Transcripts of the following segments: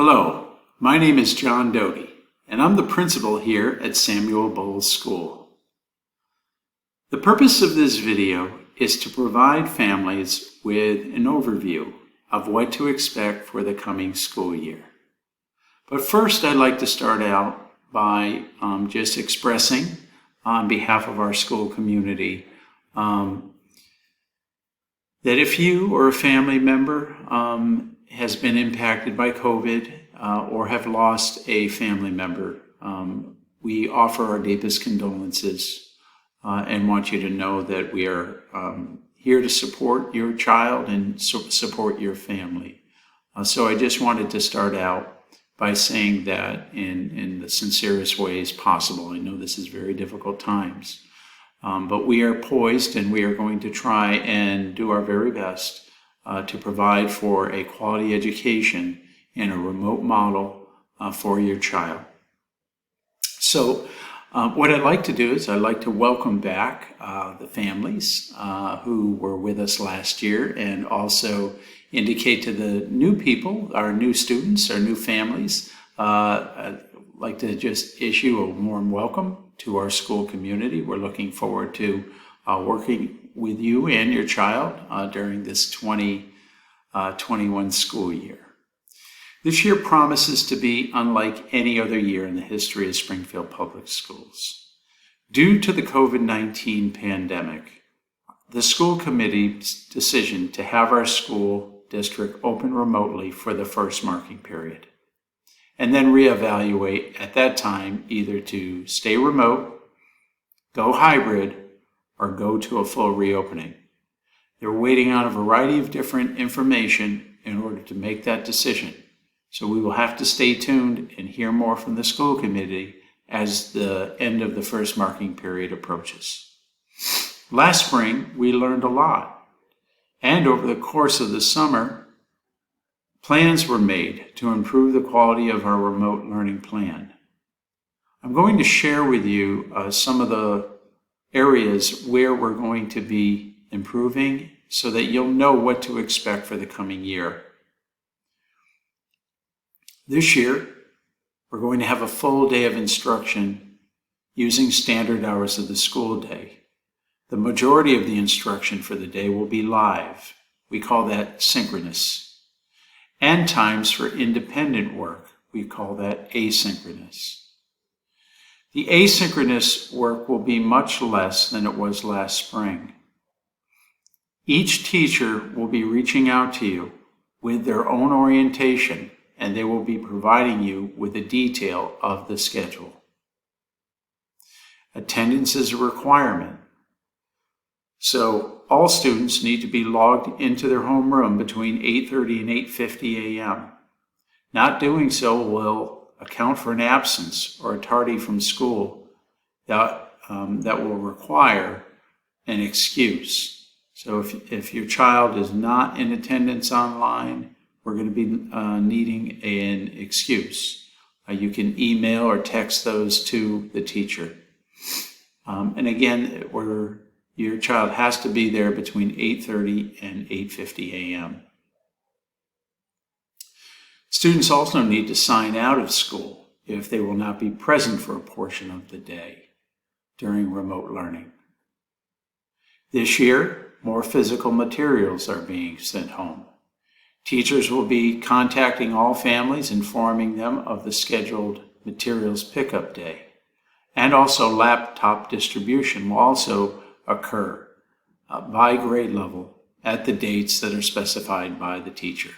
Hello, my name is John Doty, and I'm the principal here at Samuel Bowles School. The purpose of this video is to provide families with an overview of what to expect for the coming school year. But first, I'd like to start out by just expressing on behalf of our school community that if you or a family member has been impacted by COVID or have lost a family member, we offer our deepest condolences and want you to know that we are here to support your child and support your family. So I just wanted to start out by saying that in the sincerest ways possible. I know this is very difficult times, but we are poised and we are going to try and do our very best to provide for a quality education in a remote model for your child. So what I'd like to do is I'd like to welcome back the families who were with us last year, and also indicate to the new people, our new students, our new families, I'd like to just issue a warm welcome to our school community. We're looking forward to working with you and your child during this 2021 school year. This year promises to be unlike any other year in the history of Springfield Public Schools. Due to the COVID-19 pandemic, the school committee's decision to have our school district open remotely for the first marking period, and then reevaluate at that time either to stay remote, go hybrid, or go to a full reopening. They're waiting on a variety of different information in order to make that decision. So we will have to stay tuned and hear more from the school committee as the end of the first marking period approaches. Last spring, we learned a lot. And over the course of the summer, plans were made to improve the quality of our remote learning plan. I'm going to share with you some of the areas where we're going to be improving so that you'll know what to expect for the coming year. This year, we're going to have a full day of instruction using standard hours of the school day. The majority of the instruction for the day will be live. We call that synchronous. And times for independent work, we call that asynchronous. The asynchronous work will be much less than it was last spring. Each teacher will be reaching out to you with their own orientation, and they will be providing you with a detail of the schedule. Attendance is a requirement. So all students need to be logged into their homeroom between 8:30 and 8:50 a.m. Not doing so will account for an absence or a tardy from school that will require an excuse. So if your child is not in attendance online, we're going to be needing an excuse. You can email or text those to the teacher. And again, your child has to be there between 8:30 and 8:50 a.m. Students also need to sign out of school if they will not be present for a portion of the day during remote learning. This year, more physical materials are being sent home. Teachers will be contacting all families, informing them of the scheduled materials pickup day. And also laptop distribution will also occur by grade level at the dates that are specified by the teacher.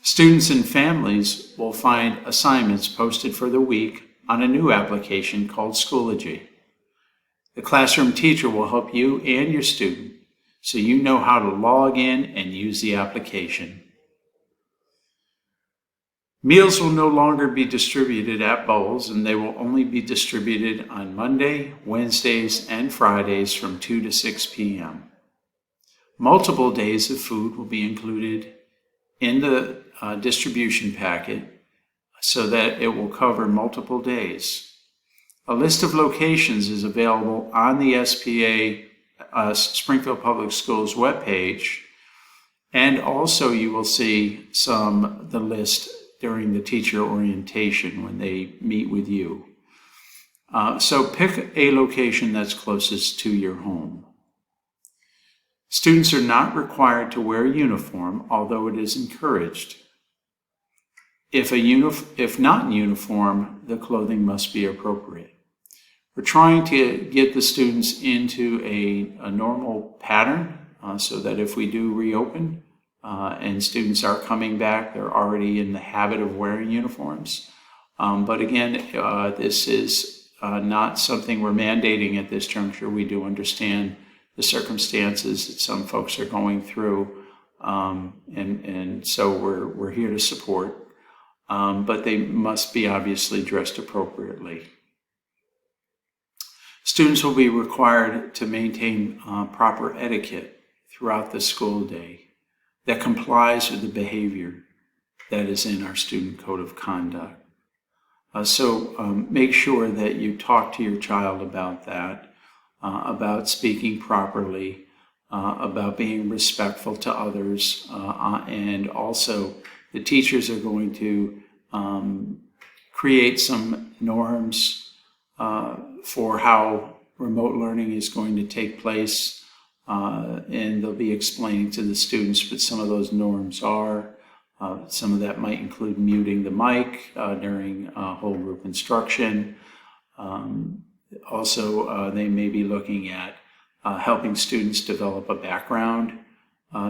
Students and families will find assignments posted for the week on a new application called Schoology. The classroom teacher will help you and your student so you know how to log in and use the application. Meals will no longer be distributed at Bowles, and they will only be distributed on Monday, Wednesdays, and Fridays from 2 to 6 p.m. Multiple days of food will be included in the distribution packet so that it will cover multiple days. A list of locations is available on the SPA Springfield Public Schools webpage, and also you will see the list during the teacher orientation when they meet with you. So pick a location that's closest to your home. Students are not required to wear a uniform, although it is encouraged. If not in uniform, the clothing must be appropriate. We're trying to get the students into a normal pattern so that if we do reopen and students are coming back, they're already in the habit of wearing uniforms. But again, this is not something we're mandating at this juncture. We do understand the circumstances that some folks are going through, and so we're here to support. But they must be obviously dressed appropriately. Students will be required to maintain proper etiquette throughout the school day that complies with the behavior that is in our student code of conduct. So make sure that you talk to your child about that, about speaking properly, about being respectful to others, and also the teachers are going to create some norms for how remote learning is going to take place, and they'll be explaining to the students what some of those norms are. Some of that might include muting the mic during whole group instruction. Also, they may be looking at helping students develop a background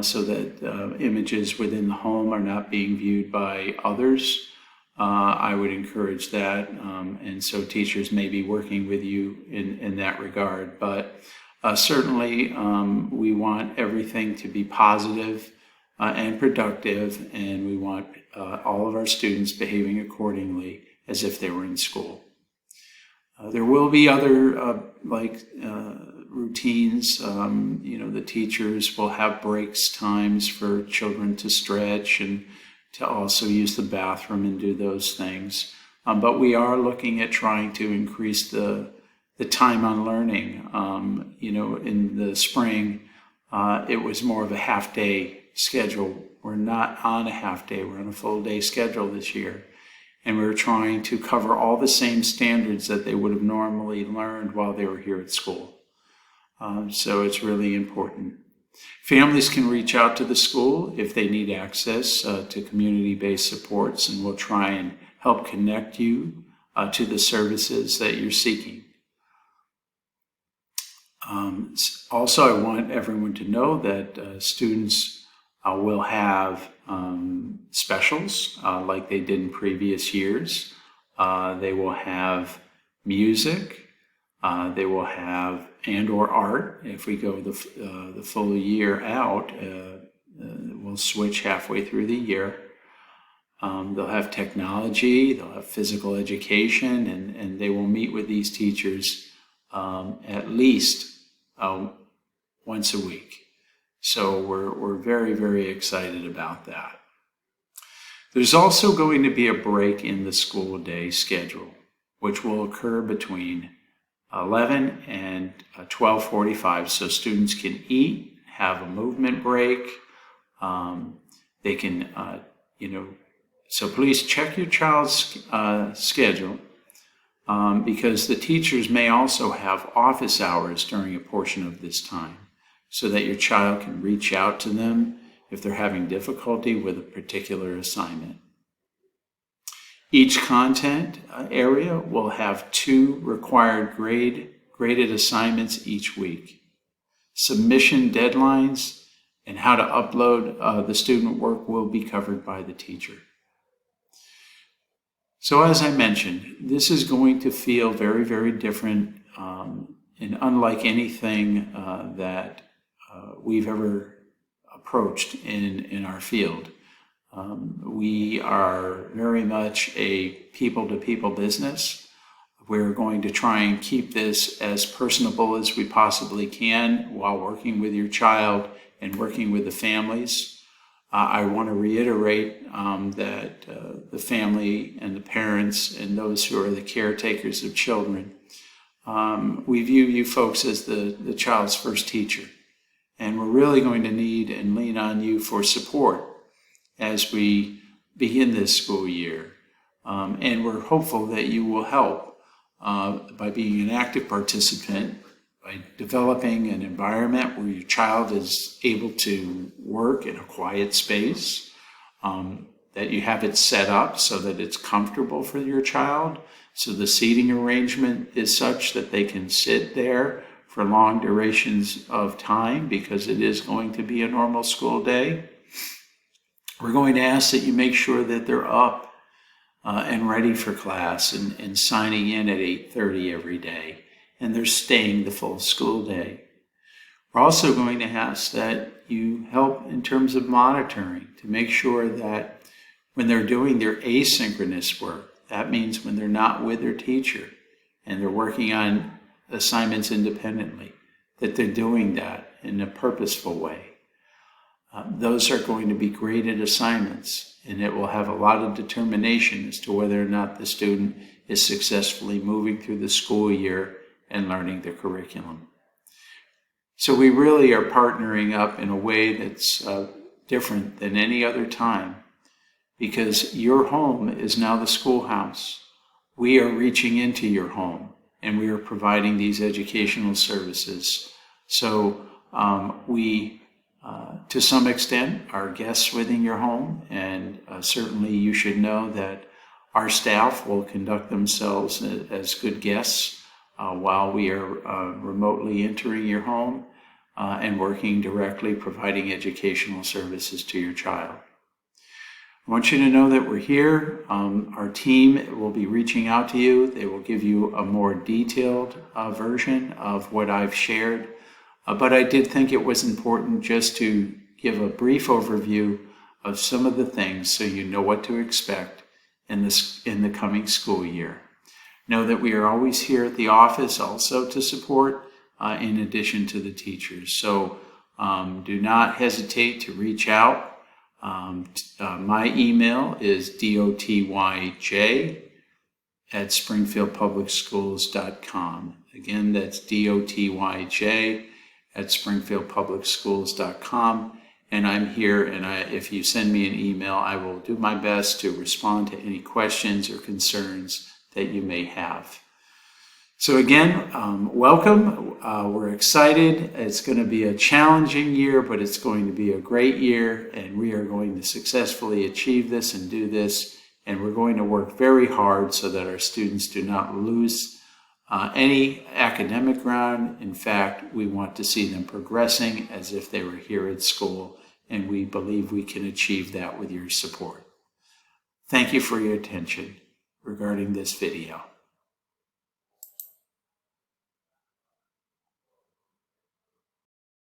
so that images within the home are not being viewed by others. I would encourage that, and so teachers may be working with you in that regard. But certainly we want everything to be positive and productive, and we want all of our students behaving accordingly as if they were in school. There will be other routines. The teachers will have breaks times for children to stretch and to also use the bathroom and do those things. But we are looking at trying to increase the time on learning. In the spring, it was more of a half-day schedule. We're not on a half-day, we're on a full-day schedule this year. And we're trying to cover all the same standards that they would have normally learned while they were here at school. So it's really important. Families can reach out to the school if they need access to community-based supports, and we'll try and help connect you to the services that you're seeking. Also, I want everyone to know that students will have specials like they did in previous years. They will have music. They will have and/or art. If we go the full year out, we'll switch halfway through the year. They'll have technology, they'll have physical education, and they will meet with these teachers at least once a week. So we're very, very excited about that. There's also going to be a break in the school day schedule, which will occur between 11 and 12:45, so students can eat, have a movement break. They can, so please check your child's schedule because the teachers may also have office hours during a portion of this time so that your child can reach out to them if they're having difficulty with a particular assignment. Each content area will have 2 required graded assignments each week. Submission deadlines and how to upload the student work will be covered by the teacher. So as I mentioned, this is going to feel very, very different and unlike anything that we've ever approached in our field. We are very much a people-to-people business. We're going to try and keep this as personable as we possibly can while working with your child and working with the families. I want to reiterate that the family and the parents and those who are the caretakers of children, we view you folks as the child's first teacher. And we're really going to need and lean on you for support as we begin this school year. And we're hopeful that you will help by being an active participant, by developing an environment where your child is able to work in a quiet space, that you have it set up so that it's comfortable for your child. So the seating arrangement is such that they can sit there for long durations of time because it is going to be a normal school day. We're going to ask that you make sure that they're up and ready for class and signing in at 8:30 every day, and they're staying the full school day. We're also going to ask that you help in terms of monitoring to make sure that when they're doing their asynchronous work, that means when they're not with their teacher and they're working on assignments independently, that they're doing that in a purposeful way. Those are going to be graded assignments, and it will have a lot of determination as to whether or not the student is successfully moving through the school year and learning the curriculum. So we really are partnering up in a way that's different than any other time, because your home is now the schoolhouse. We are reaching into your home, and we are providing these educational services. So we, to some extent, are guests within your home, and certainly you should know that our staff will conduct themselves as good guests while we are remotely entering your home and working directly, providing educational services to your child. I want you to know that we're here. Our team will be reaching out to you. They will give you a more detailed version of what I've shared. But I did think it was important just to give a brief overview of some of the things so you know what to expect in the coming school year. Know that we are always here at the office also to support in addition to the teachers. So do not hesitate to reach out. My email is dotyj@springfieldpublicschools.com. Again, that's dotyj@springfieldpublicschools.com. And I'm here, and if you send me an email, I will do my best to respond to any questions or concerns that you may have. So again, welcome. We're excited. It's going to be a challenging year, but it's going to be a great year, and we are going to successfully achieve this and do this, and we're going to work very hard so that our students do not lose any academic ground. In fact, we want to see them progressing as if they were here at school, and we believe we can achieve that with your support. Thank you for your attention regarding this video.